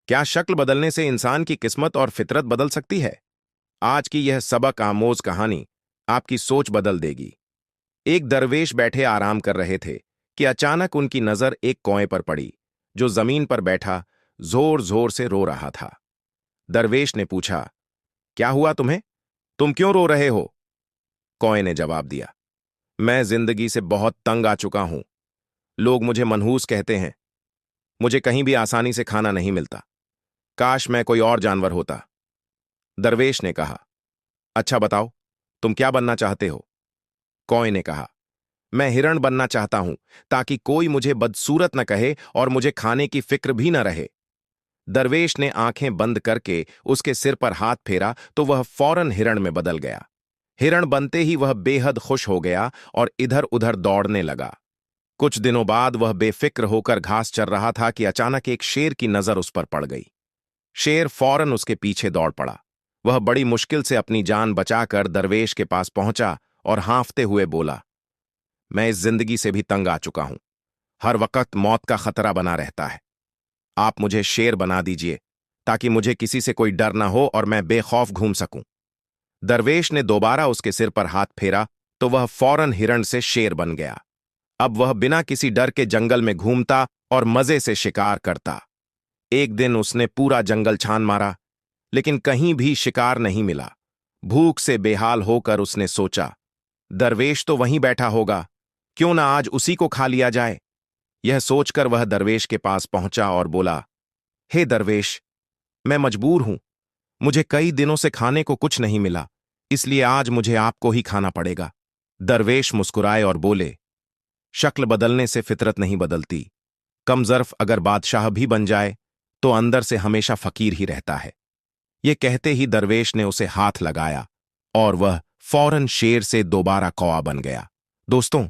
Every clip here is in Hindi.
क्या शक्ल बदलने से इंसान की किस्मत और फितरत बदल सकती है? आज की यह सबक आमोज कहानी आपकी सोच बदल देगी। एक दरवेश बैठे आराम कर रहे थे कि अचानक उनकी नजर एक कौए पर पड़ी, जो जमीन पर बैठा जोर जोर से रो रहा था। दरवेश ने पूछा, क्या हुआ तुम्हें? तुम क्यों रो रहे हो? कौए ने जवाब दिया, मैं जिंदगी से बहुत तंग आ चुका हूं। लोग मुझे मनहूस कहते हैं। मुझे कहीं भी आसानी से खाना नहीं मिलता। काश मैं कोई और जानवर होता। दरवेश ने कहा, अच्छा बताओ, तुम क्या बनना चाहते हो? कौए ने कहा, मैं हिरण बनना चाहता हूं, ताकि कोई मुझे बदसूरत न कहे और मुझे खाने की फिक्र भी न रहे। दरवेश ने आंखें बंद करके उसके सिर पर हाथ फेरा तो वह फौरन हिरण में बदल गया। हिरण बनते ही वह बेहद खुश हो गया और इधर उधर दौड़ने लगा। कुछ दिनों बाद वह बेफिक्र होकर घास चर रहा था कि अचानक एक शेर की नजर उस पर पड़ गई। शेर फौरन उसके पीछे दौड़ पड़ा। वह बड़ी मुश्किल से अपनी जान बचाकर दरवेश के पास पहुंचा और हांफते हुए बोला, मैं इस जिंदगी से भी तंग आ चुका हूं। हर वक्त मौत का खतरा बना रहता है। आप मुझे शेर बना दीजिए, ताकि मुझे किसी से कोई डर ना हो और मैं बेखौफ घूम सकूं। दरवेश ने दोबारा उसके सिर पर हाथ फेरा तो वह फौरन हिरण से शेर बन गया। अब वह बिना किसी डर के जंगल में घूमता और मजे से शिकार करता। एक दिन उसने पूरा जंगल छान मारा, लेकिन कहीं भी शिकार नहीं मिला। भूख से बेहाल होकर उसने सोचा, दरवेश तो वहीं बैठा होगा, क्यों ना आज उसी को खा लिया जाए। यह सोचकर वह दरवेश के पास पहुंचा और बोला, हे दरवेश, मैं मजबूर हूं। मुझे कई दिनों से खाने को कुछ नहीं मिला, इसलिए आज मुझे आपको ही खाना पड़ेगा। दरवेश मुस्कुराए और बोले, शक्ल बदलने से फितरत नहीं बदलती। कमजर्फ अगर बादशाह भी बन जाए तो अंदर से हमेशा फकीर ही रहता है। ये कहते ही दरवेश ने उसे हाथ लगाया और वह फौरन शेर से दोबारा कौआ बन गया। दोस्तों,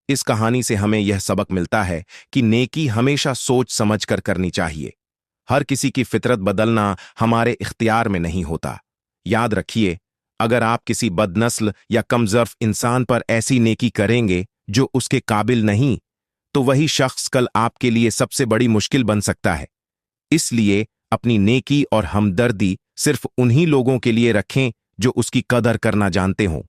इस कहानी से हमें यह सबक मिलता है कि नेकी हमेशा सोच समझ कर करनी चाहिए। हर किसी की फितरत बदलना हमारे इख्तियार में नहीं होता। याद रखिए, अगर आप किसी बदनस्ल या कमजर्फ इंसान पर ऐसी नेकी करेंगे जो उसके काबिल नहीं, तो वही शख्स कल आपके लिए सबसे बड़ी मुश्किल बन सकता है। इसलिए अपनी नेकी और हमदर्दी सिर्फ उन्हीं लोगों के लिए रखें जो उसकी कदर करना जानते हों।